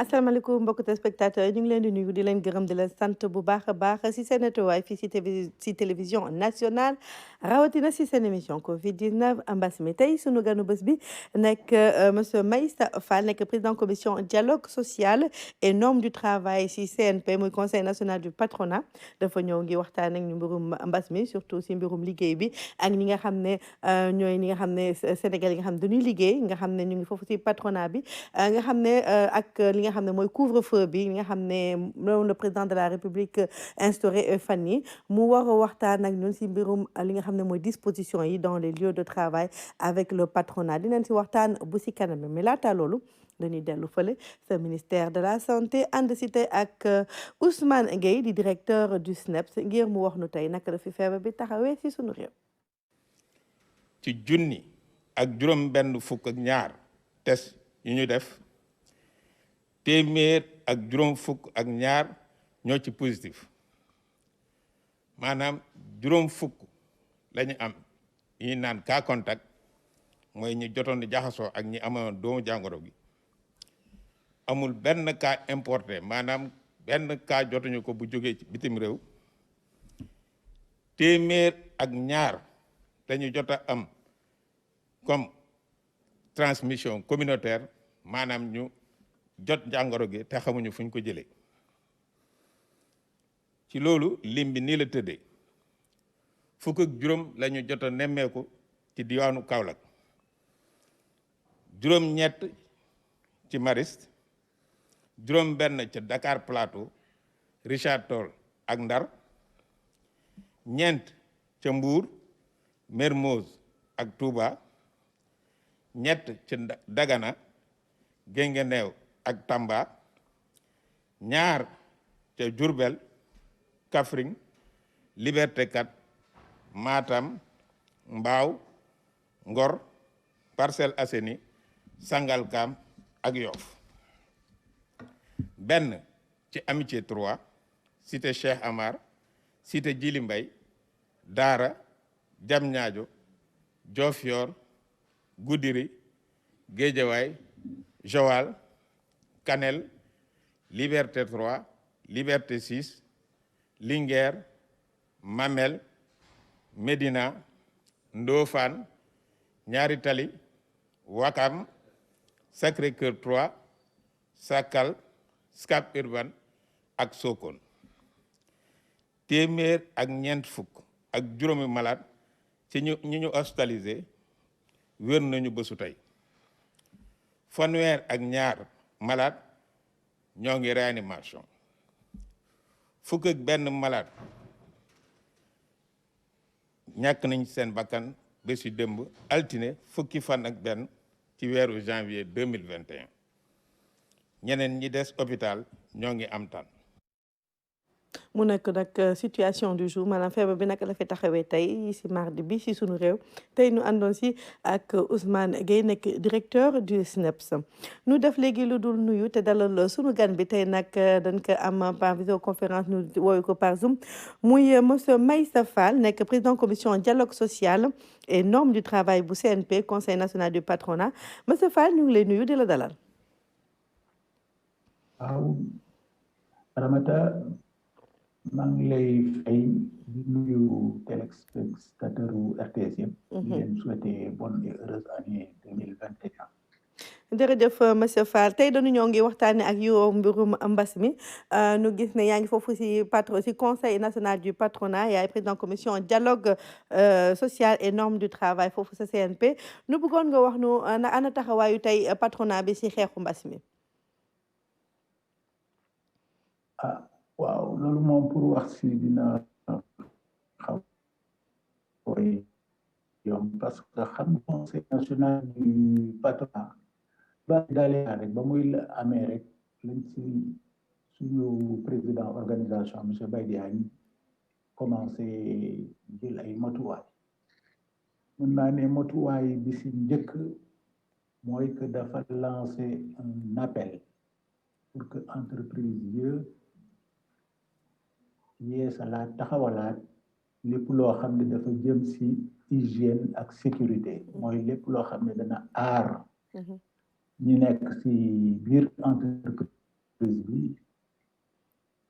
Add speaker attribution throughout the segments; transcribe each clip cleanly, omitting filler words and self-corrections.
Speaker 1: asalaamaaleykum mbokki téléspectateurs ñu ngi leen di nuyu di leen gërëm di leen sant bu baax a baax si seen teewaay fii si télévision nationale rawatina si seen émission Covid 19 mbas mi tey sunu ganu bés bi nekk monsieur Meissa Fall nekk président commission dialogue social et normes du travail si CNP muy conseil national du patronat dafa ñëw ngi waxtaan ak ñu mbirum mbas mi surtout si mbirum liggéey bi ak ñi nga xam ne ñooy ñi nga xam ne Sénégal yi nga xam ne dañuy liggéey nga xam ne ñu ngi foofu si patronat bi nga xam ne ak li nga xam ne mooy couvre-feu bi nga xam ne moom le président de la République instauré fan yi mu war a waxtaan ak ñun si mbirum li nga xam ne mooy disposition yi dans les lieux de travail avec le patronat dinañ si waxtaan bu si kanam mais laata loolu dañuy dellu fële sa ministère de la santé ànd si tey ak Ousmane Gueye di directeur du SNEPS ngir mu wax nu tey naka la fi feebar bi taxawee si sunu réew.
Speaker 2: ci junni ak juróom benn fukk ak ñaar test yu ñu def téeméer ak juróom fukk ak ñaar ñoo ci positif maanaam juróom fukk lañu am yi naan cas contact mooy ñi jotoon di jaxasoo ak ñi amoon doomu jàngoro gi amul benn cas importé maanaam benn cas jotuñu ko bu jógee ci bitim réew téeméer ak ñaar dañu jot a am comme transmission communautaire maanaam ñu jot jàngoro gi te xamuñu fuñ ko jëlee ci loolu lim bi nii la tëddee fukk ak juróom la ñu jot a nemmeeku ci diwaanu Kaolack juróom-ñett ci Mariste juróom-benn ca Dakar Plateau Richard Toll ak Ndar ñeent ca Mbour Mermoz ak Touba ñett ca Dagana Guinguinéo ak Tamba ñaar ca Diourbel Kaffrine Liberté 4 Matam Mbao Ngor Parcelles Assainies Sangalkam ak Yoff benn ci Amitié 3 cité Cheikh Amar cité Djily Mbaye Daara Diamniadio Diofior Goudiri Guédiawaye Joal Kanel Liberté 3 Liberté 6 Linguère Mamel Médina Ndofane Ñaari Tali Wakam Sacré-Cœur 3 Sakal Scat Urbam ak Sokone téeméer ak ñeent fukk ak juróomi malade ci ñi ñu hospitalisé wér nañu bésu tey fanweer ak ñaar malade ñoo ngi réanimation fukk ak benn malade ñàkk nañ seen bakkan bésu démb altine fukki fan ak benn ci weeru janvier 2021 ñeneen ñi des hôpital ñoo ngi am tan
Speaker 1: mu nekk nag situation du jour maanaam feebar bi naka la fi taxawee tey si mardi bi si sunu réew tey nu àndoon si ak Ousmane Gueye nekk directeur du SNEPS nu def léegi lu dul nuyu te dalal sunu gan bi tey nag dañ ko am par visioconférence nu wooyu ko par Zoom muy monsieur Meissa Fall nekk président commission dialogue social et normes du travail bu CNP conseil national du patronat monsieur Fall ñu ngi lay nuyu di la dalal.
Speaker 3: waaw Ramata maa ngi lay fay di nuyu téléspectateur u RTS yëpp di leen souhaiter bonne et heureuse année 2021.
Speaker 1: jërëjëf monsieur Fall tey dañu ñoo ngi waxtaane ak yow mbirum mbas mi nu gis ne yaa ngi foofu si conseil national du patronat yaay président commission dialogue social et normes du travail foofu sa CNP nu bëggoon nga wax nu ana taxawaayu tey patronat bi si xeexu mbas mi.
Speaker 3: waaw loolu moom pour wax si dina xaw koy yomb parce que xam conseil national du patronat ba dalee rek ba muy amee rek lañ si suñu président organisation monsieur Baye Diagne commencé jël ay matuwaay mën naa ne matuwaay bi si njëkk mooy que dafa lancé un appel pour que entreprise yëpp yeesalaat taxawalaat lépp loo xam ne dafa jëm si hygiène ak sécurité mooy lépp loo xam ne dana aar ñi nekk si biir entreprise bi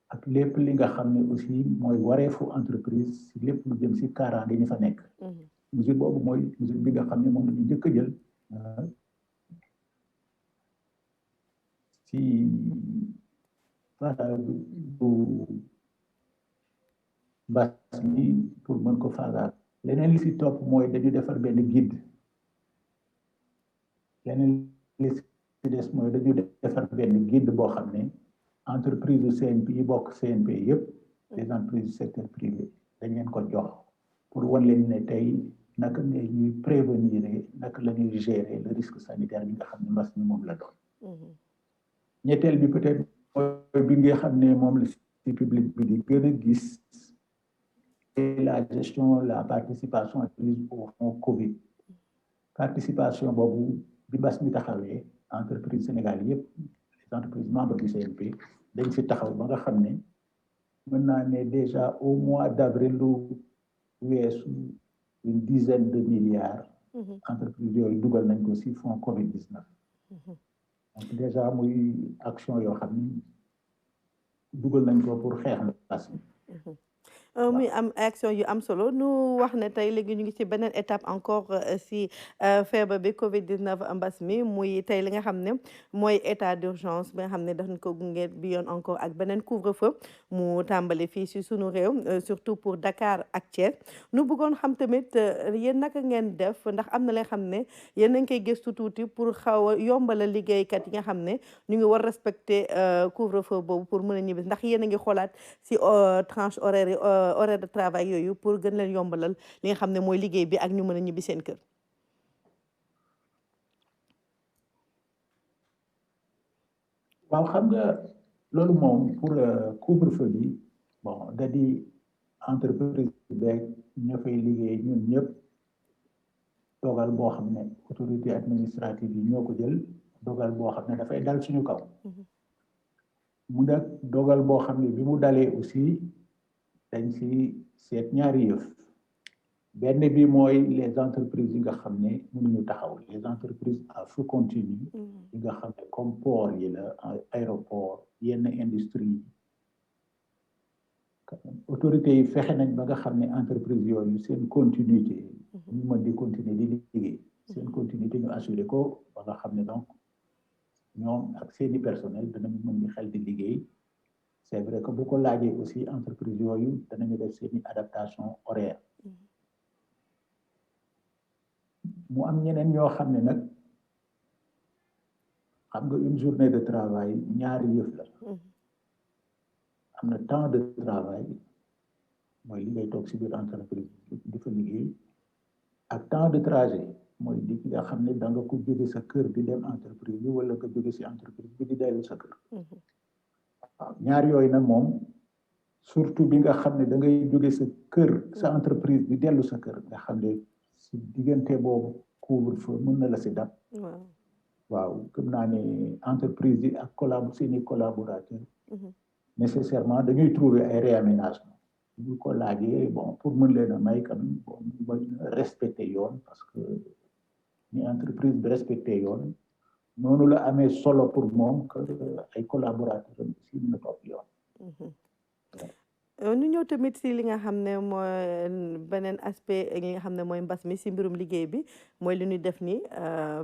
Speaker 3: ak lépp li nga xam ne aussi mooy wareefu entreprise si lépp lu jëm si kaaraange ñi fa nekk. mesure boobu mooy mesure bi nga xam ne moom la ñu njëkk a jël si bu mbas mi pour mën ko faagaat. leneen li si topp mooy dañu defar benn guide leneen li si des mooy dañu defar benn guide boo xam ne entreprise du CNP yi bokk CNP yëpp les entreprises du secteur privé dañ leen ko jox pour wan leen ne tey naka ne ñuy prévenir naka la ñuy gérer le risque sanitaire bi nga xam ne mbas mi moom la doon. ñetteel bi peut-être mooy bi nga xam ne moom la si public bi di gën a gis la gestion la participation prise au fonds Covid. participation boobu bi mbas mi taxawee entreprise Sénégal yëpp les entreprises membres du CNP dañ si taxaw ba nga xam ne mën naa ne déjà au mois d'avril lu weesu une dizaine de milliards entreprises yooyu dugal nañ ko si fonds Covid-19 donc déjà muy action yoo xam ni dugal nañ ko pour xeex mbas mi.
Speaker 1: muy am action yu am solo nu wax ne tey léegi ñu ngi ci beneen étape encore si feebar bi Covid 19 mbas mi muy tey li nga xam ne mooy état d'urgence bi nga xam ne dañ ko gunge bi yoon encore ak beneen couvre-feu mu tàmbali fii si sunu réew surtout pour Dakar ak Thiès nu bëggoon xam tamit yéen naka ngeen def ndax am na la nga xam ne yéen a ngi koy gëstu tuuti pour xaw a yombalal liggéeykat yi nga xam ne ñu ngi war respecter couvre-feu boobu pour mën a ñibbi ndax yéen a ngi xoolaat si tranche horaire horaire de travail yooyu pour gën leen yombalal li nga xam ne mooy liggéey bi ak ñu mën a ñibbi seen kër.
Speaker 3: waaw xam nga loolu moom pour couvre-feu bi bon da di entreprise beeg ña fay liggéey ñun ñëpp dogal boo xam ne autorité administrative yi ñoo ko jël dogal boo xam ne dafay dal suñu kaw. mu nag dogal boo xam ne bi mu dalee aussi dañ si seet ñaari yëf benn bi mooy les entreprises yi nga xam ne mënuñu taxaw les entreprises à flux continu yi nga xam ne comme port yi la aéroport yenn industrie yi autorités yi fexe nañ ba nga xam ne entreprise yooyu seen continuité ñu mën di continuer di liggéey seen continuité ñu assuré ko ba nga xam ne donc ñoom ak seeni personnel danañu mën di xel di liggéey. c'est vrai que bu ko laajee aussi entreprise yooyu danañu def seeni adaptation horaire mu am ñeneen ñoo xam ne nag xam nga une journée de travail ñaari yëf la am na temps de travail mooy li ngay toog si biir entreprise di fa liggéey ak temps de trajet mooy di nga xam ne da nga ko jóge sa kër di dem entreprise bi wala nga jóge si entreprise bi di dellu sa kër. waaw ñaar yooyu nag moom surtout bi nga xam ne da ngay jóge sa kër sa entreprise di dellu sa kër nga xam ne si diggante boobu couvre-feu mën na la si dab. waaw gëm naa ne entreprise yi ak seeni collaborateurs nécessairement dañuy trouver ay réaménagement bu ko laajee bon pour mën leen a may quand même bon bañ respecter yoon parce que ni entreprise bi respecter yoon noonu la amee solo pour moom que ay collaborateurs am aussi mën a topp yoon.
Speaker 1: ñu ñëw tamit si li nga xam ne mooy beneen aspect li nga xam ne mooy mbas mi si mbirum liggéey bi mooy li ñu def nii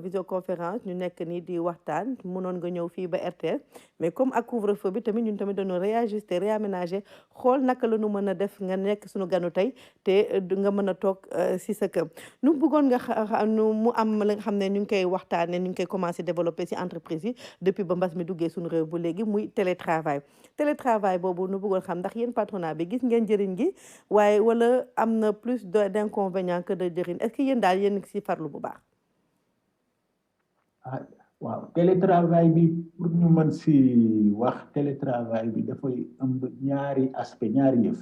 Speaker 1: visioconférence ñu nekk nii di waxtaan mënoon nga ñëw fii ba RTS mais comme ak couvre-feu bi tamit ñun tamit dañoo réajuster réaménager xool naka la ñu mën a def nga nekk suñu ganu tey te nga mën a toog si sa kër nu bëggoon nga nu mu am la nga xam ne ñu ngi koy waxtaanee ñu ngi koy commencé développer si entreprise yi depuis ba mbas mi duggee suñu réew bu léegi muy télétravail boobu nu bëggoon xam ndax yéen patronat bi gis ngeen njëriñ gi waaye wala am na plus d'inconvénients que de njëriñ est-ce que yéen daal yéen si farlu bu baax.
Speaker 3: ah waaw télétravail bi pour ñu mën si wax télétravail bi dafay ëmb ñaari aspect ñaari yëf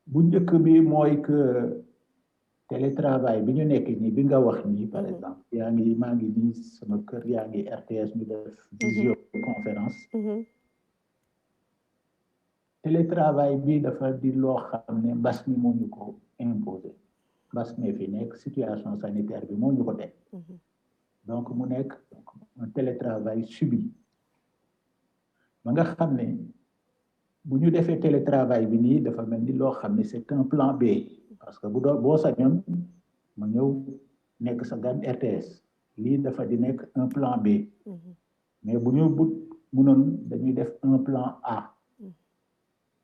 Speaker 3: bu njëkk bi mooy que télétravail bi ñu nekk nii bi nga wax nii par exemple maa ngi nii sama kër yaa ngi RTS ñu def visioconférence. télétravail bi dafa di loo xam ne mbas mi moo ñu ko imposé mbas mi fi nekk situation sanitaire bi moo ñu ko teg donc mu nekk un télétravail subi ba nga xam ne bu ñu defee télétravail bi nii dafa mel ni loo xam ne c'est un plan B parce que bu doon boo sañoon ma ñëw nekk sa gan RTS lii dafa di nekk un plan B mais bu ñu mënoon dañuy def un plan A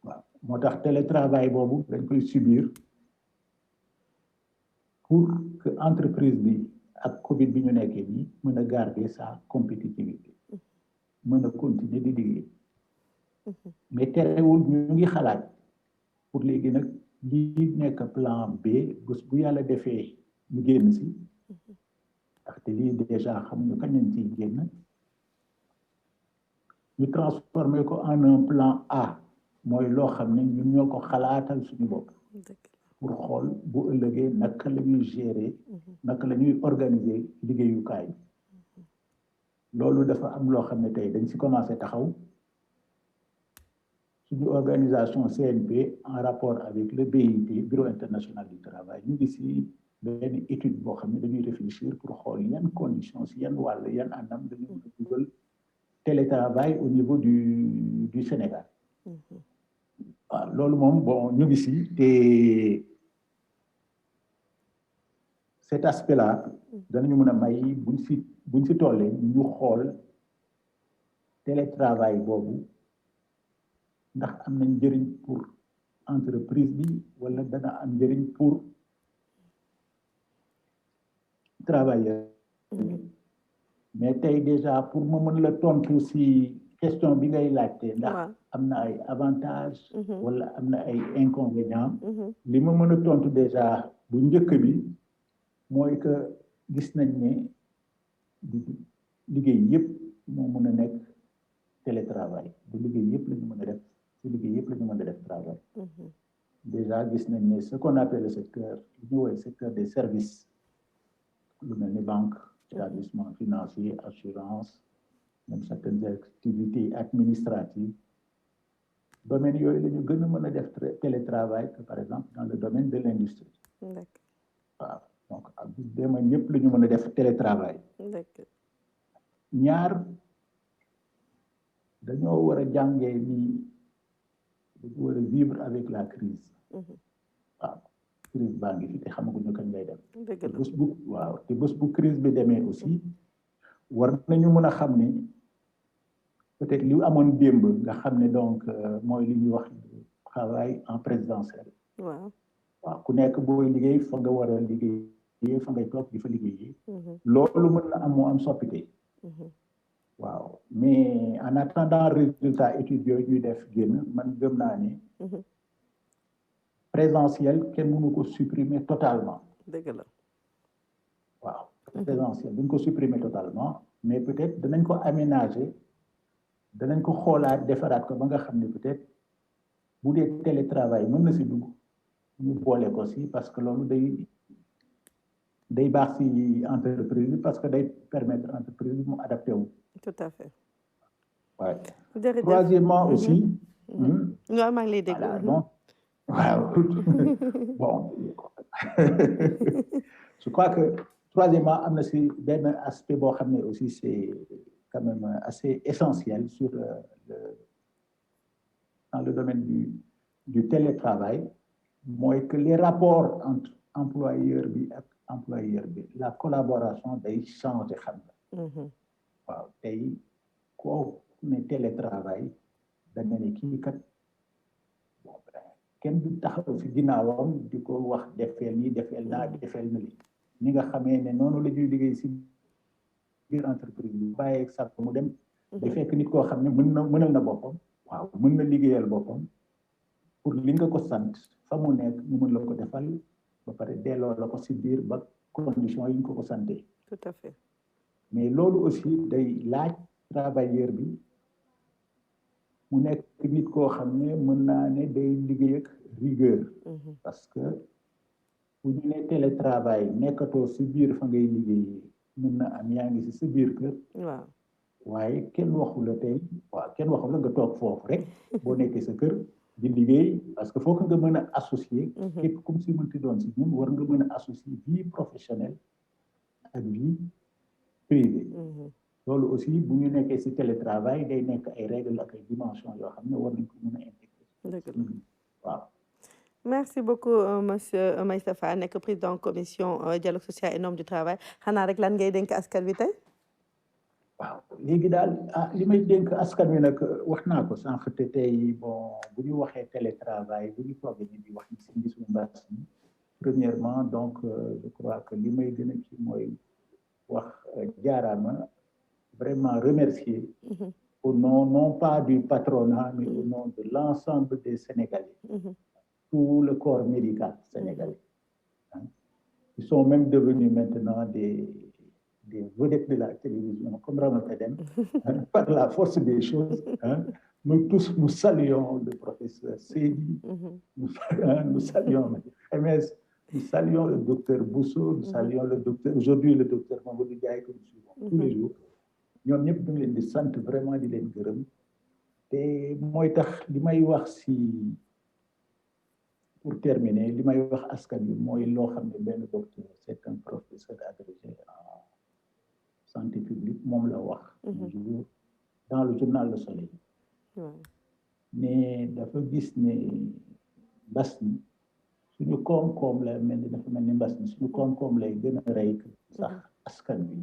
Speaker 3: waaw moo tax télétravail boobu dañ koy subir pour que entreprise bi ak Covid bi ñu nekkee nii mën a garder sa compétitivité mën a continuer di liggéey mais terewul ñu ngi xalaat pour léegi nag lii nekk plan B bés bu yàlla defee ñu génn si ndaxte lii déjà xamuñu kañ lañ ciy génn ñu transformer ko en un plan A mooy loo xam ne ñun ñoo ko xalaatal suñu bopp pour xool bu ëllëgee naka la ñuy gérer naka la ñuy organiser liggéeyukaay loolu dafa am loo xam ne tey dañ si commencé taxaw suñu organisation CNP en rapport avec le BIT Bureau international du travail ñu ngi si benn étude boo xam ne dañuy réfléchir pour xool yan conditions si yan wàll yan anam dañu mën a dugal télétravail au niveau du Sénégal waaw loolu moom bon ñu ngi si te cet aspect là danañu mën a may buñ si tollee ñu xool télétravail boobu ndax am na njëriñ pour entreprise bi wala dana am njëriñ pour travailleur mais tey déjà pour ma mën la tontu si question bi ngay laajte ndax am na ay avantages wala am na ay inconvénients li ma mën a tontu déjà bu njëkk bi mooy que gis nañ ne liggéey yëpp moo mën a nekk télétravail du liggéey yëpp la ñu mën a def ci liggéey yëpp la ñu mën a def travail déjà gis nañ ne ce qu'on appelle le secteur lu ñu woowee secteur des services lu mel ni banque établissement financier assurance même certaines activités administratives domaine yooyu la ñu gën a mën a def télétravail que par exemple dans le domaine de l'industrie waaw donc ak domaine yëpp la ñu mën a def télétravail ñaar dañoo war a jàngee ni dañu war a vivre avec la crise waaw crise baa ngi fi te xamaguñu kañ lay dem te bés bu waaw te bés bu crise bi demee aussi war nañu mën a xam ne peut-être li amoon démb nga xam ne donc mooy li ñuy wax travail en présentiel waaw ku nekk booy liggéey fa nga war a liggéey fa ngay toog di fa liggéeyee loolu mën na am moo am soppite waaw mais en attendant résultat études yooyu ñuy def génn man gëm naa ne présentiel kenn mënu ko supprimer totalement
Speaker 1: dëgg la
Speaker 3: waaw présentiel duñ ko supprimer totalement mais peut-être danañ ko aménager danañ ko xoolaat defaraat ko ba nga xam ne peut-être bu dee télétravail mën na si dugg ñu boole ko si parce que loolu day baax si entreprise bi parce que day permettre entreprise bi mu adapté wu.
Speaker 1: tout à fait.
Speaker 3: waaw
Speaker 1: jërëjëf
Speaker 3: troisièmement aussi.
Speaker 1: waaw maa ngi lay déglu.
Speaker 3: voilà bon waaw bon je crois que troisièmement am na si benn aspect boo xam ne aussi c'est quand même assez essentiel dans le domaine du télétravail mooy que les rapports entre employeur bi ak employeur bi la collaboration day changer xam nga waaw tey koo ne télétravail da nga ne kii kat kenn du taxaw si ginnaawam di ko wax defeel nii defeel naa defeel na li ni nga xamee ne noonu la ñuy liggéey si biir entreprise bi bàyyee sax mu dem day fekk nit koo xam ne mënal na boppam waaw mën na liggéeyal boppam pour li nga ko sant fa mu nekk mu mën la ko defal ba pare delloo la ko si biir ba condition yi nga ko santé
Speaker 1: tout à fait
Speaker 3: mais loolu aussi day laaj travailleur bi mu nekk nit koo xam ne mën naa ne day liggéey ak rigueur parce que bu ñu ne télétravail nekkatoo si biir fa ngay liggéey mën na am yaa ngi si sa biir kër
Speaker 1: waaw
Speaker 3: waaye kenn waxu la tey waaw kenn waxu la nga toog foofu rek boo nekkee sa kër di liggéey parce que faut que nga mën a associer képp comme si mënti doon si ñun war nga mën a associer vie professionnelle ak vie privée loolu aussi bu ñu nekkee ci télétravail day nekk ay règles ak ay dimensions yoo xam ne war nañ ko mën a intégrer. waaw.
Speaker 1: merci beaucoup monsieur Meissa Fall nekk président commission dialogue social et normes du travail xanaa rek lan ngay dénk askan wi tey.
Speaker 3: waaw léegi daal li may dénk askan wi nag wax naa ko sànq te tey bon bu ñu waxee télétravail bu ñu toogee ñu di wax ci mbisu mbas mi premièrement donc je crois que li may gën a ci mooy wax jaaraama vraiment remercier au nom non pas du patronat mais au nom de l'ensemble des Sénégalais, tout le corps médical sénégalais. Ils sont même devenus maintenant des vedettes de la télévision, comme Ramata Deme, par la force des choses. Nous tous, nous saluons le professeur Seydi, nous saluons MS, nous saluons le docteur Bousso, nous saluons le docteur, aujourd'hui le docteur Mamadou Ndiaye que nous suivons tous les jours. ñoom ñëpp ñu ngi leen di sant vraiment di leen gërëm te mooy tax li may wax si pour terminer li may wax askan bi mooy loo xam ne benn docteur c'est un professeur agrégé en santé publique moom la wax un jour dans le journal Le Soleil mais dafa gis ne mbas mi suñu koom-koom la mel ni dafa mel ni mbas mi suñu koom-koom lay gën a rey sax askan bi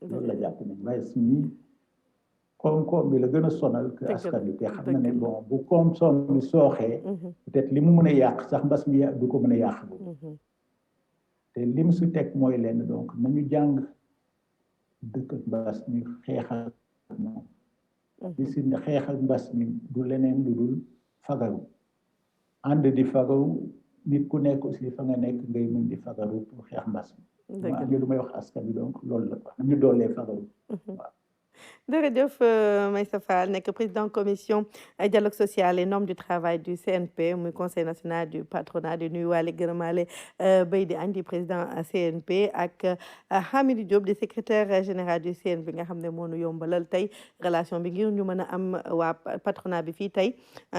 Speaker 3: loolu la jàpp ne mbas mi koom-koom bi la gën a sonal que askan bi te xam na ne bon bu koom-koom bi sooxee peut-être li mu mën a yàq sax mbas mi du ko mën a yàq boobu te li mu si teg mooy lenn donc nañu jàng dëkk ak mbas mi xeexal moom li si xeexal mbas mi du leneen lu dul fagaru ànd di fagaru nit ku nekk aussi fa nga nekk ngay mën di fagaru pour xeex mbas mi ma am lu may wax askan bi donc loolu la ñu doolee fagaru waaw.
Speaker 1: jërëjëf Meissa Fall nekk président commission dialogue social et normes du travail du CNP muy conseil national du patronat di nuyuwaale gërëmaale Baydi Agne di président CNP ak Hamidou Diop di secrétaire général du CNP nga xam ne moo nu yombalal tey relation bi ngir ñu mën a am waa patronat bi fii tey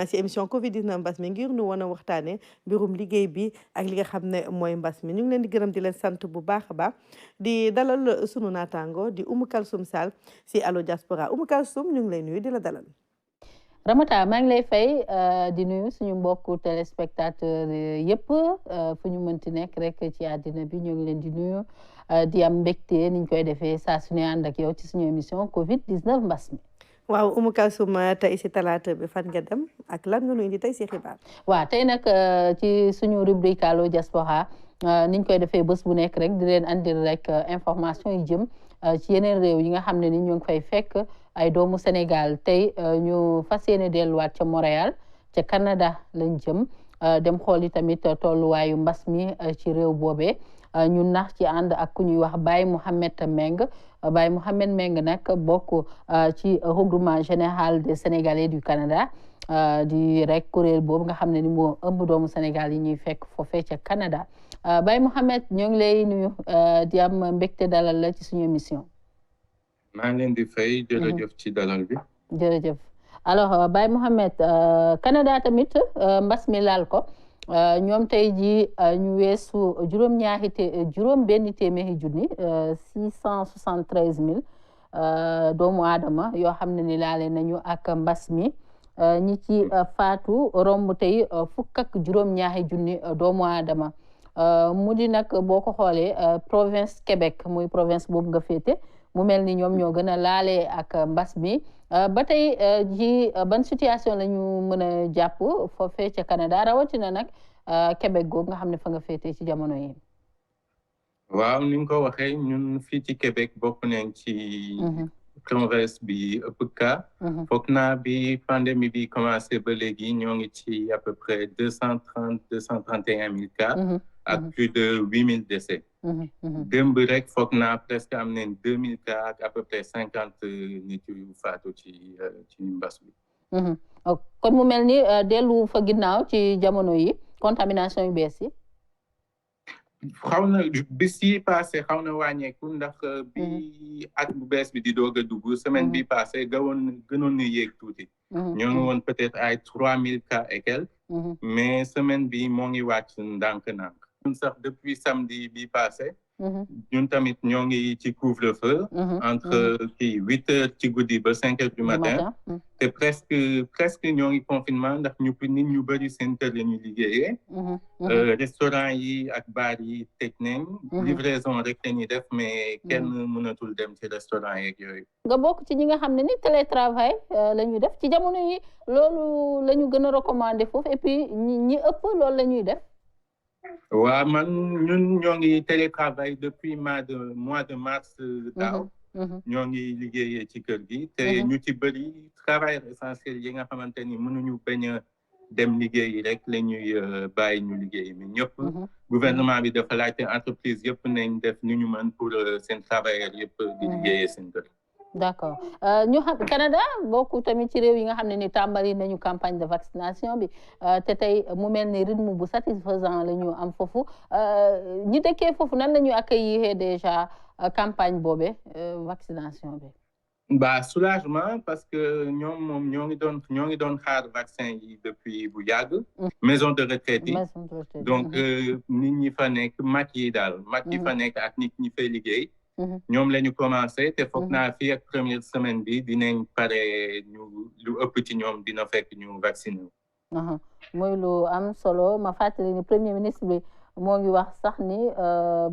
Speaker 1: si émission Covid 19 mbas mi ngir ñu wan a waxtaane mbirum liggéey bi ak li nga xam ne mooy mbas mi ñu ngi leen di gërëm di leen sant bu baax a baax di dalal sunu naataango di Oumou Kalsoum Sall si Allo Diaspora Oumou Kalsoum ñu ngi lay nuyu di la dalal.
Speaker 4: Ramata maa ngi lay fay di nuyu suñu mbokku téléspectateur yëpp fu ñu mënti nekk rek ci àddina bi ñu ngi leen di nuyu di am mbégte niñ koy defee saa su ne ànd ak yow ci suñu émission Covid 19 mbas mi.
Speaker 1: waaw Oumou Kalsoum tey si talaata bi fan nga dem ak lan nga nu indi tey si xibaar.
Speaker 4: waaw tey nag ci suñu rubrique Allo Diaspora niñ koy defee bés bu nekk rek di leen andil rek information yi jëm. ci yeneen réew yi nga xam ne ni ñu ngi fay fekk ay doomu Sénégal tey ñu fas yéene delluwaat ca Montréal ca Canada lañ jëm dem xool yi tamit tolluwaayu mbas mi ci réew boobee ñu nax ci ànd ak ku ñuy wax Baye Mohamed Meng Baye Mohamed Meng nag bokk ci regroupement général des Sénégalais du Canada di rek kuréel boobu nga xam ne ni moo ëmb doomu Sénégal yi ñuy fekk foofee ca Canada Baye Mohamed ñoo ngi lay nuyu di am mbégte dalal la ci suñu émission.
Speaker 5: maa ngi leen di fay jërëjëf ci dalal bi.
Speaker 4: jërëjëf alors Baye Mohamed Canada tamit mbas mi laal ko ñoom tey ji ñu weesu juróom benn téeméeri junni 673 000 doomu aadama yoo xam ne ni laale nañu ak mbas mi ñi ci faatu romb tey fukk ak juróom-ñaari junni doomu aadama mu di nag boo ko xoolee province Québec muy province boobu nga féete mu mel ni ñoom ñoo gën a laale ak mbas mi ba tey ji ban situation la ñu mën a jàpp foofee ca Canada rawatina nag Québec googu nga xam ne fa nga féete ci jamono yi.
Speaker 5: waaw ni nga ko waxee ñun fii ci Québec bokk nañ ci province bi ëpp cas. foog naa bi pandémie bi commencé ba léegi ñoo ngi ci à peu près 231 000 cas. ak plus de 8 000 décès. démb rek foog naa presque am nañ 2000 cas ak à peu près 50 nit yu faatu ci mbas bi.
Speaker 4: kon mu mel ni dellu fa ginnaaw ci jamono yi contamination yu bees yi.
Speaker 5: xaw na bis yi passé xaw na wàññeeku ndax bi at bu bees bi di doog a dugg semaine bi passé gënoon na yéeg tuuti. ñoo ngi woon peut-être ay 3000 cas et quelques. mais semaine bi moo ngi wàcc ndànk-ndànk. ñun sax depuis samedi bi passé ñun tamit ñoo ngi ci couvre-feu entre 8h ci guddi ba 5h du matin te presque ñoo ngi confinement ndax nit ñu bëri seen kër la ñu liggéeyee restaurant yi ak bar yi tëj nañ livraison rek la ñuy def mais kenn mënatul dem ci restaurant yeeg yooyu
Speaker 4: nga bokk ci ñi nga xam ne ni télétravail la ñuy def ci jamono yi loolu la ñu gën a recommandé foofu et puis ñi ëpp loolu la ñuy def
Speaker 5: waaw man ñun ñoo ngi télétravail depuis mois de mars daaw ñoo ngi liggéeyee ci kër gi te ñu ci bëri travail essentiel yi nga xamante ni mënuñu bañ a dem liggéeyi rek la ñuy bàyyi ñu liggéeyi mais ñëpp gouvernement bi dafa laajte entreprise yëpp nañ def ni ñu mën pour seen travailleurs yëpp di liggéeyee seen kër
Speaker 4: d'accord ñu xam Canada bokk tamit ci réew yi nga xam ne ni tàmbali nañu campagne de vaccination bi te tey mu mel ni rythme bu satisfaisant la ñu am foofu ñi dëkkee foofu nan la ñu accueillir déjà campagne boobe vaccination bi
Speaker 5: bah soulagement parce que ñoom moom ñoo ngi doon xaar vaccin yi depuis bu yàgg maison de retraite yi donc nit ñi fa nekk mag yi daal mag yi fa nekk ak nit ñi fay liggéey ñoom la ñu commencé te foog naa fii ak première semaine bi dinañ pare lu ëpp ci ñoom dina fekk ñu vacciné
Speaker 4: muy lu am solo ma fàttali ni premier ministre bi moo ngi wax sax ni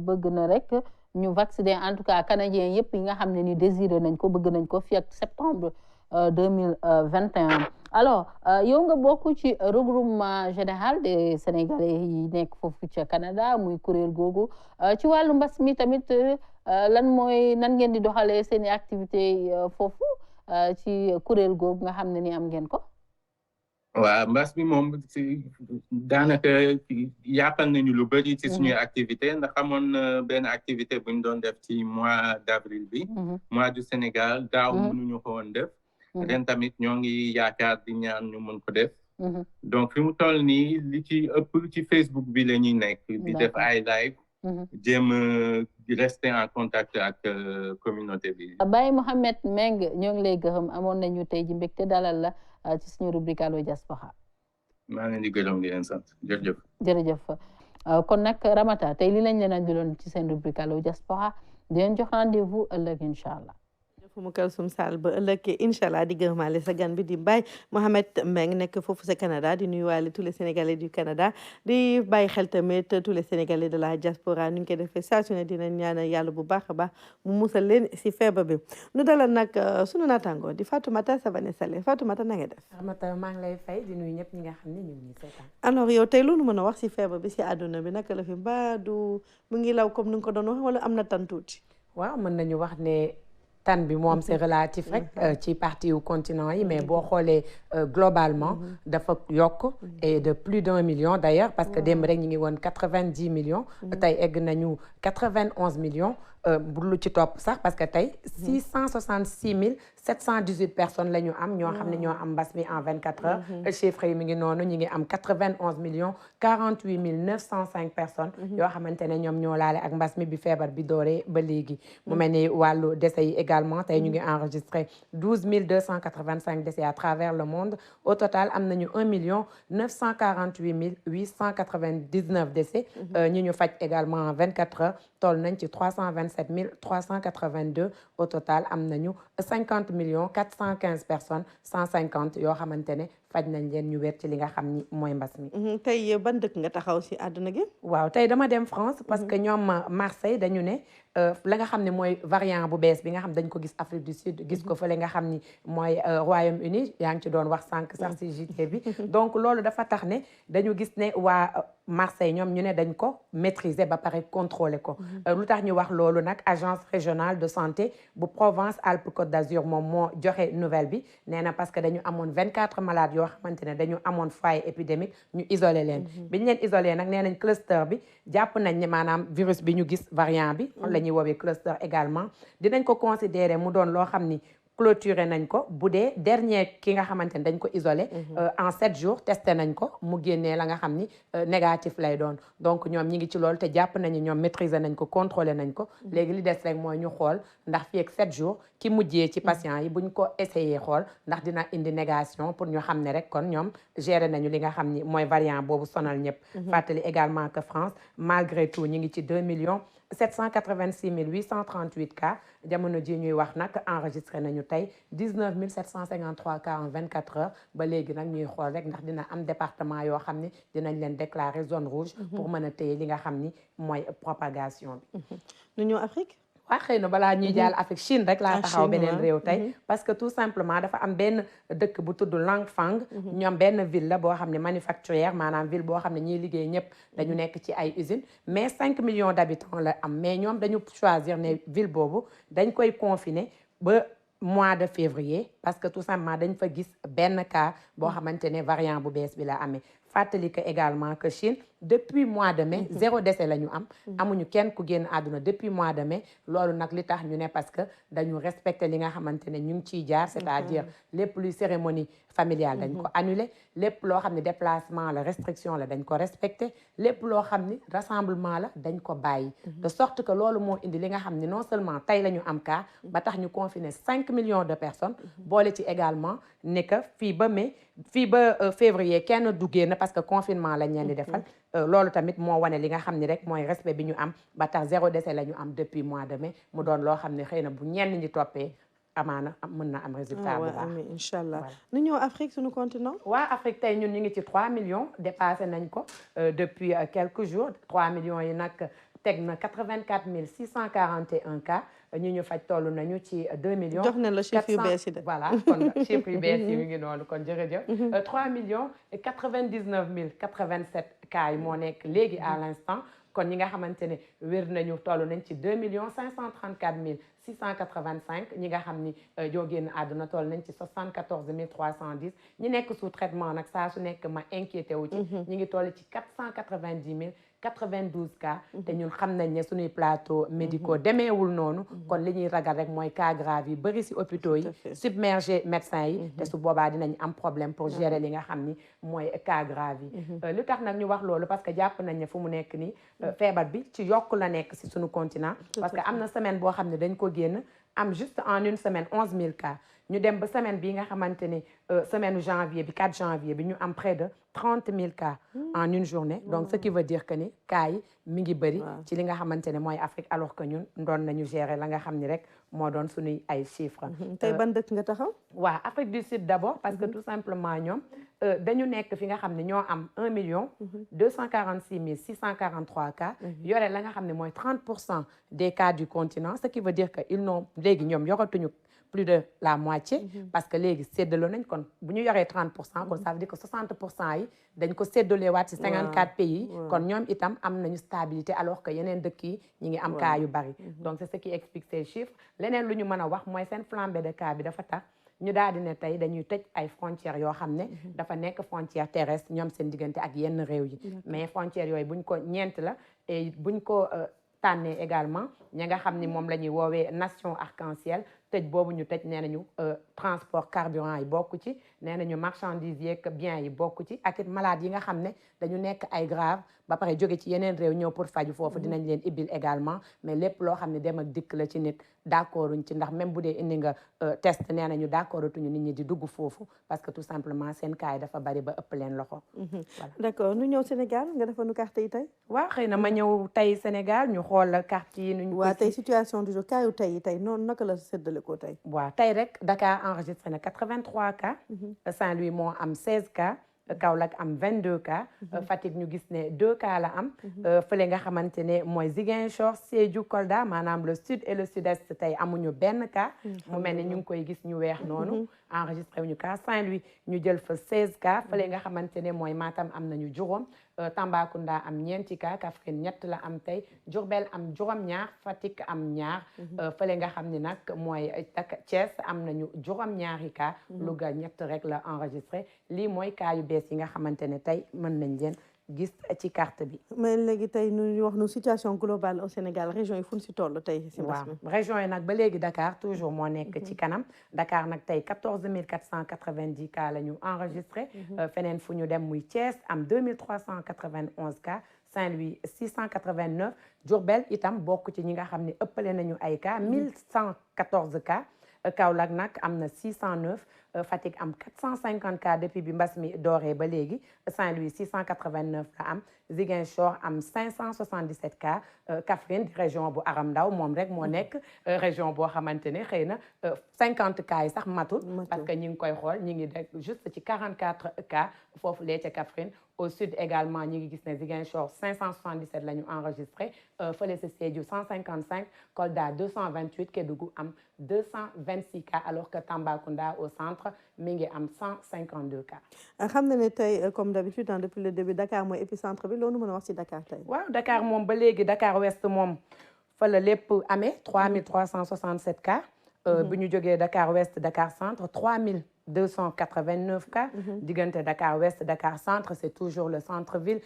Speaker 4: bëgg na rek ñu vacciner en tout cas canadiens yëpp yi nga xam ne ni désiré nañ ko bëgg nañ ko fii ak septembre 2021 alors yow nga bokk ci regroupement général des sénégalais yi nekk foofu ca Canada muy kuréel googu ci wàllu mbas mi tamit nan ngeen di doxalee seeni activité foofu ci kuréel googu nga xam ne ni am ngeen ko
Speaker 5: waaw mbas bi moom daanaka yàqal nañu lu bëri ci suñuy activité ndax amoon benn activité bu ñu doon def ci mois d'avril bi mois du Sénégal daaw mënuñu ko woon def ren tamit ñoo ngi yaakaar di ñaan ñu mën ko def donc fi mu toll nii li ci ëpp ci Facebook bi la ñuy nekk di def ay live jéem rester en contact ak communauté bi
Speaker 4: Baye Mohamed Meng ñoo ngi lay gërëm amoon nañu tey ji mbégte dalal la ci suñu rubrique Allo Diaspora
Speaker 5: maa ngi leen di gërëm di leen sant jërëjëf
Speaker 4: jërëjëf kon nag Ramata tey li lañ leen andiloon ci seen rubrique Allo Diaspora di leen jox rendez-vous ëllëg incha allah
Speaker 1: mu Kalsoum Sall ba ëllëg incha allah di gërëmaale sa gan bi di Baye Mohamed Meng nekk foofu sa Canada di nuyuwaale tous les Sénégalais du Canada di bàyyi xel tamit tous les Sénégalais de la diaspora nu ñu koy defee saa su ne dinañ ñaanal yàlla bu baax a baax mu musal leen si feebar bi nu dalal nag sunu naataango di Fatoumata Savané Saleh Fatoumata na nga def.
Speaker 6: Ramata maa ngi lay fay di nuyu ñëpp ñi nga xam ne ñu ngi seetaan.
Speaker 1: alors yow tey loolu mën a wax si feebar bi si àdduna bi naka la fi mbaa du mu ngi law comme ni nga ko doon wax wala am na tan tuuti.
Speaker 6: waaw mën nañu wax ne. tan bi moom c'est relatif rek ci partie yu continent yi mais boo xoolee globalement dafa yokk et de plus d'1 million d'ailleurs parce que démb rek ñu ngi woon 90 millions tey egg nañu 91 millions bu lu ci topp sax parce que tey 666 718 personnes la ñu am ñoo xam ne ñoo am mbas mi en 24 heures chiffre yi mi ngi noonu ñu ngi am 91 millions 48 905 personnes yoo xamante ne ñoom ñoo laale ak mbas mi bi feebar bi dooree ba léegi mu mel ni wàllu décès yi également tey ñu ngi enregistré 12 285 décès à travers le monde au total am nañu 1 948 899 décès ñi ñu faj également en 24 heures toll nañ ci 327 382 au total am nañu 50 415 personnes 150 yoo xamante ne faj nañ leen ñu wér ci li nga xam ni mooy mbas mi.
Speaker 1: tey ban dëkk nga taxaw si àdduna gi.
Speaker 6: waaw tey dama dem France parce que ñoom Marseille dañu ne la nga xam ne mooy variant bu bees bi nga xam dañ ko gis Afrique du Sud gis ko fële nga xam ni mooy Royaume-Uni yaa ngi ci doon wax sànq sax si JT bi donc loolu dafa tax ne dañu gis ne waa Marseille ñoom ñu ne dañ ko maîtriser ba pare contrôler ko lu tax ñu wax loolu nag agence régionale de santé bu Provence-Alpes-Côte d'Azur moom moo joxe nouvelle bi nee na parce que dañu amoon 24 malades yoo xamante ne dañu amoon foyer épidémique ñu isolé leen bi ñu leen isolé nag nee nañ cluster bi jàpp nañ ne maanaam virus bi ñu gis variant bi la ñuy woowee cluster également dinañ ko considérer mu doon loo xam ni clôturé nañ ko bu dee dernier ki nga xamante ne dañ ko isolé en 7 jours testé nañ ko mu génnee la nga xam ni négatif lay doon donc ñoom ñi ngi ci loolu te jàpp nañu ñoom maîtriser nañ ko contrôlé nañ ko léegi li des rek mooy ñu xool ndax fii ak 7 jours ki mujjee ci patient yi buñ ko essayé xool ndax dina indi négation pour ñu xam ne rek kon ñoom gérer nañu li nga xam ni mooy variant boobu sonal ñëpp fàttali également que France malgré tout ñi ngi ci 2 786 838 cas jamono ji ñuy wax nag enregistré nañu tey 19 753 cas en 24 heures ba léegi nag ñuy xool rek ndax dina am département yoo xam ni dinañ leen déclarer zone rouge pour mën a téye li nga xam ni mooy propagation bi
Speaker 1: ñu ñëw Afrique
Speaker 6: waa xëy na balaa ñuy jàll Afrique Chine rek laa taxaw beneen réew tey parce que tout simplement dafa am benn dëkk bu tudd Langfang ñoom benn ville la boo xam ne manufacturière maanaam ville boo xam ne ñiy liggéey ñëpp dañu nekk ci ay usines mais 5 millions d'habitants la am mais ñoom dañu choisir ne ville boobu dañ koy confiner ba mois de février parce que tout simplement dañ fa gis benn cas boo xamante ne variant bu bees bi la amee fàttali que également que Chine depuis mois de mai 0 décès la ñu am amuñu kenn ku génn àdduna depuis mois de mai loolu nag li tax ñu ne parce que dañu respecté li nga xamante ne ñu ngi ciy jaar c'est-à-dire lépp luy cérémonie familiale dañ ko annulé lépp loo xam ne déplacement la restriction la dañ ko respecté lépp loo xam ni rassemblement la dañ ko bàyyi de sorte que loolu moo indi li nga xam ni non seulement tey la ñu am cas ba tax ñu confiné 5 millions de personnes boole ci également ne que fii ba mai fii ba février kenn du génn parce que confinement lañ leen di defal loolu tamit moo wane li nga xam ni rek mooy respect bi ñu am ba tax 0 décès la ñu am depuis mois de mai mu doon loo xam ne xëy na bu ñenn ñi toppee amaana mën na am résultat bu baax
Speaker 1: incha allah nu ñëw Afrique suñu continent
Speaker 6: waa Afrique tey ñun ñu ngi ci 3 millions dépassé nañ ko depuis quelques jours 3 millions yi nag teg na 84 641 cas ñu faj toll nañu ci 2 millions
Speaker 1: jox nañ la chiffre yu bees yi de
Speaker 6: voilà kon chiffre yu bees yi mi ngi noonu kon jërëjëf 3 millions 99 087 cas yi moo nekk léegi à l'instant kon ñi nga xamante ne wér nañu toll nañ ci 2 534 685 ñi nga xam ni yoo génn àdduna toll nañ ci 74 310 ñi nekk sous traitement nag saa su nekk ma inquiété wu ci ñi ngi toll ci 490 092 cas te ñun xam nañ ne suñuy plateaux médicaux demeewul noonu kon li ñuy ragal rek mooy cas grave yi bëri si hôpitaux yi submergé médecins yi te su boobaa dinañ am problème pour gérer li nga xam ni mooy cas grave yi lu tax nag ñu wax loolu parce que jàpp nañ ne fu mu nekk nii feebar bi ci yokk la nekk si suñu continent parce que am na semaine boo xam ne dañ ko génn am juste en une semaine 11 000 cas ñu dem ba semaine bi nga xamante ne semaine janvier bi 4 janvier bi ñu am près de 30 000 cas en une journée donc ce qui veut dire que ni cas yi mi ngi bëri ci li nga xamante ne mooy Afrique alors que ñun doon nañu gérer la nga xam ni rek moo doon suñuy ay chiffres
Speaker 1: tey ban dëkk nga taxaw
Speaker 6: waaw Afrique du Sud d'abord parce que tout simplement ñoom dañu nekk fi nga xam ne ñoo am 1 246 643 cas yore la nga xam ne mooy 30% des cas du continent ce qui veut dire que ils n'ont léegi ñoom yoratuñu plus de la moitié parce que léegi séddaloo nañ kon bu ñu yoree 30% kon ça veut dire que 60% yi dañ ko séddalee waat ci 54 pays kon ñoom itam am nañu stabilité alors que yeneen dëkk yi ñi ngi am cas yu bari donc c'est ce qui explique ces chiffres leneen lu ñu mën a wax mooy seen flambée de cas bi dafa tax ñu daal di ne tey dañuy tëj ay frontières yoo xam ne dafa nekk frontière terrestre ñoom seen diggante ak yenn réew yi mais frontières yooyu buñ ko ñeent la et buñ ko tànnee également ñi nga xam ni moom la ñuy woowee nation arc-en-ciel tëj boobu ñu tëj nee nañu transport carburant yi bokk ci nee nañu marchandises yeeg biens yi bokk ci ak it malades yi nga xam ne dañu nekk ay grave ba pare jóge ci yeneen réew ñëw pour faju foofu dinañ leen ibbil également mais lépp loo xam ne dem ak dikk la ci nit d'accorduñ ci ndax même bu dee indi nga test nee nañu d'accorduñu nit ñi di dugg foofu parce que tout simplement seen cas yi dafa bari ba ëpp leen loxo voilà
Speaker 1: d'accord nu ñëw Sénégal nga defa nu carte yi tey
Speaker 6: waaw xëy na ma ñëw tey Sénégal ñu xool carte yi nuñ
Speaker 1: waaw tey situation du jour cas yu tey yi tey noonu naka la séddale ko tey
Speaker 6: waaw tey rek Dakar enregistré na 83 cas Saint-Louis moo am 16 cas Kaolack am 22 cas Fatick ñu gis ne 2 cas la am fële nga xamante ne mooy Ziguinchor Sédhiou Kolda maanaam le sud et le sud-est tey amuñu benn cas mu mel ni ñu ngi koy gis ñu weex noonu enregistré wuñu cas Saint-Louis ñu jël fa 16 cas fële nga xamante ne mooy Matam am nañu juróom Tambacounda am ñeenti cas Kaffrine ñett la am tey Diourbel am juróom-ñaar Fatick am ñaar fële nga xam ni nag mooy Thiès am nañu juróom-ñaari cas Louga ñett rek la enregistré lii mooy cas yu bees yi nga xamante ne tey mën nañ leen gis ci carte bi.
Speaker 1: mais léegi tey ñu wax nu situation globale au Sénégal région yi fu ñu si toll tey si mbas mi.
Speaker 6: waaw région yi nag ba léegi Dakar toujours moo nekk ci kanam Dakar nag tey 14 490 cas la ñu enregistré. feneen fu ñu dem muy Thiès am 2391 cas. Saint-Louis 689 Diourbel itam bokk ci ñi nga xam ne ëppale nañu ay cas 1114 cas Kaolack nag am na 609 Fatick am 450 cas depuis bi mbas mi dooree ba léegi Saint-Louis 689 la am Ziguinchor am 577 cas Kaffrine di région bu Aram Ndaw moom rek moo nekk région boo xamante ne xëy na 50 cas yi sax matul parce que ñi ngi koy xool ñi ngi def juste ci 44 cas foofu lee ca Kaffrine au sud également ñi ngi gis ne Ziguinchor 577 la ñu enregistré fële sa Sédhiou 155 Kolda 228 Kédougou am 226 cas alors que Tambacounda au centre mi ngi am 152 cas.
Speaker 1: xam na ne tey comme d'habitude depuis le début Dakar mooy épicentre bi loolu mën a wax ci Dakar tey.
Speaker 6: waaw Dakar moom ba léegi Dakar Ouest moom fa la lépp amee 3367 cas. bu ñu jógee Dakar Ouest Dakar Centre 3289 cas. diggante Dakar Ouest Dakar Centre c'est toujours le centre-ville.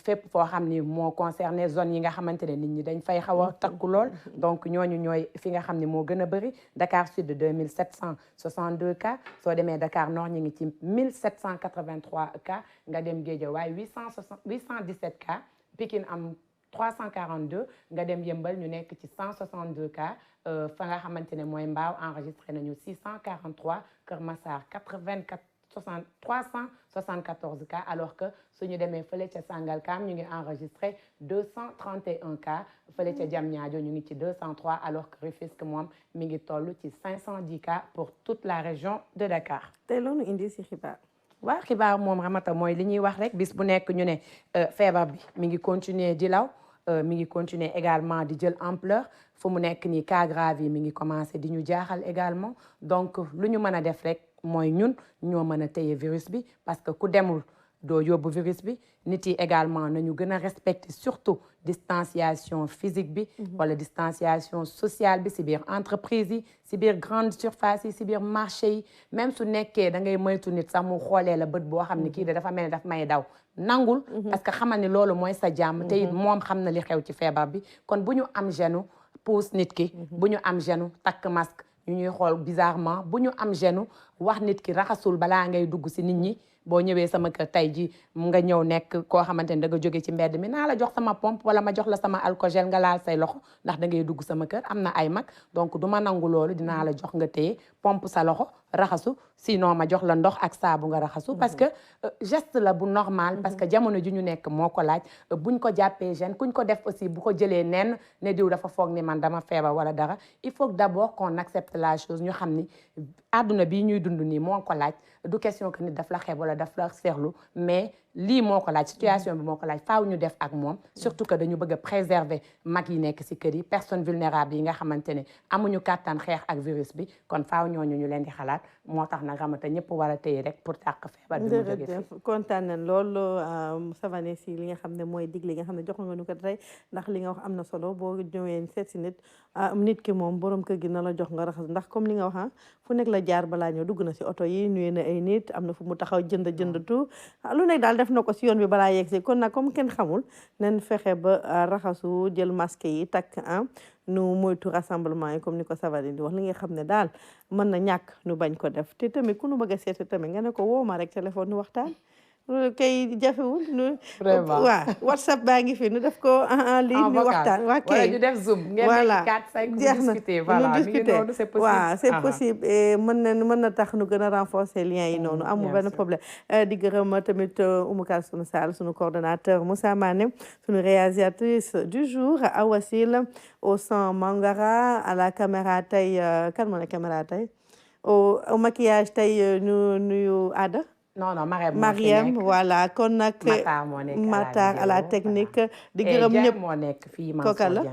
Speaker 6: fépp foo xam ni moo concerné zone yi nga xamante ne nit ñi dañ fay xaw a takku lool. donc ñooñu ñooy fi nga xam ne moo gën a bëri Dakar Sud 2762 cas soo demee Dakar Nord ñu ngi ci 1783 cas nga dem Guédiawaye 817 cas Pikine am 342 nga dem Yëmbal ñu nekk ci 162 cas fa nga xamante ne mooy Mbao enregistré nañu 643 Kër Massar 374 cas alors que suñu demee fële ca Sangalkam ñu ngi enregistré 231 cas fële ca Diamniadio ñu ngi ci 203 alors que Rufisque moom mi ngi toll ci 510 cas pour toute la région de Dakar.
Speaker 1: tey loolu indi si xibaar.
Speaker 6: waaw xibaar moom Ramata mooy li ñuy wax rek bis bu nekk ñu ne feebar bi mi ngi continuer di law mi ngi continuer également di jël ampleur fu mu nekk nii cas grave yi mi ngi commencer di ñu jaaxal également donc lu ñu mën a def rek mooy ñun ñoo mën a téye virus bi parce que ku demul doo yóbbu virus bi nit yi également nañu gën a respecter surtout distanciation physique bi wala distanciation sociale bi si biir entreprise yi si biir grande surface yi si biir marché yi même su nekkee da ngay moytu nit sax mu xoolee la bët boo xam ne kii de dafa mel ni daf may daw nangul parce que xamal ni loolu mooy sa jàmm te it moom xam na li xew ci feebar bi kon bu ñu am gêne puus nit ki bu ñu am gêne takk masque ñu ñuy xool bizarrement bu ñu am gêne wax nit ki raxasul balaa ngay dugg si nit ñi boo ñëwee sama kër tey ji nga ñëw nekk koo xamante ne da nga jóge ci mbedd mi naa la jox sama pompe wala ma jox la sama alcogel nga laal say loxo ndax da ngay dugg sama kër am na ay mag donc du ma nangu loolu dinaa la jox nga téye pompe sa loxo raxasu sinon ma jox la ndox ak saabu nga raxasu parce que geste la bu normal parce que jamono ji ñu nekk moo ko laaj buñ ko jàppee gêne kuñ ko def aussi bu ko jëlee nen ne diw dafa foog ni man dama feebar wala dara il faut d'abord qu'on accepte la chose ñu xam ni àdduna bii ñuy dund nii moo ko laaj du question que nit daf la xeeb wala daf la seexlu mais lii moo ko laaj situation bi moo ko laaj faaw ñu def ak moom surtout que dañu bëgg a préserver mag yi nekk ci kër yi personnes vulnérables yi nga xamante ne amuñu kàttan xeex ak virus bi kon faaw ñooñu ñu leen di xalaat moo tax nag Ramata ñëpp war a téye rek pour tàq feebar bi mu jóge fi
Speaker 1: kontaan nañ loolu Savané si li nga xam ne mooy dig li nga xam ne jox nga nu ko tey ndax li nga wax am na solo boo ñëwee seet si nit ki moom borom kër gi na la jox nga raxas ndax comme li nga wax fu nekk la jaar balaa ñëw dugg na si oto yi nuyu na ay nit am na fu mu taxaw jënd tout lu nekk daal def na ko si yoon bi balaa yegg si kon nag comme kenn xamul nañ fexe ba raxasu jël masque yi takk nu moytu rassemblement yi comme ni ko Savané di wax li nga xam ne daal mën na ñàkk nu bañ ko def te tamit ku nu bëgg a seeti tamit nga ne ko woo ma rek téléphone nu waxtaan kay jafewul nu waaw WhatsApp baa ngi fi nu def ko en ligne nu waxtaan waa kay
Speaker 6: ñu def Zoom
Speaker 1: voilà
Speaker 6: jeex na nu discuter
Speaker 1: waaw c'est possible et mën na tax nu gën a renforcer lien yi noonu amul benn problème di gërëm tamit Oumou Kalsoum Sall sunu coordonnateur Moussa Mané sunu réalisatrice du jour Awasil au son Mangara à la caméra tey kan moo ne caméra tey au maquillage tey ñu nuyu Ada
Speaker 6: non
Speaker 1: Mariam voilà kon nag Matar à la technique di gërëm ñëpp
Speaker 6: moo nekk fii
Speaker 1: kooka la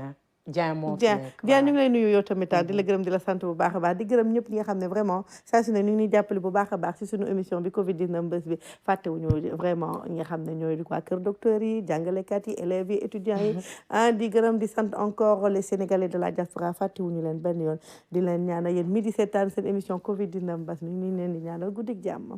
Speaker 1: Dieng ñu ngi lay nuyu yow tamit di la gërëm di la sant bu baax a baax di gërëm ñëpp ñi nga xam ne vraiment saa su ne ñu ngi ñuy jàppale bu baax a baax si suñu émission bi Covid 19 bés bi fàttewuñu vraiment ñi nga xam ne ñooy waa kër docteur yi jàngalekat yi élèves yi étudiants yi di gërëm di sant encore les Sénégalais de la diaspora fàttewuñu leen benn yoon di leen ñaanal yéen midi seetaan seen émission Covid 19 bés mi ñu leen di ñaanal guddik jàmm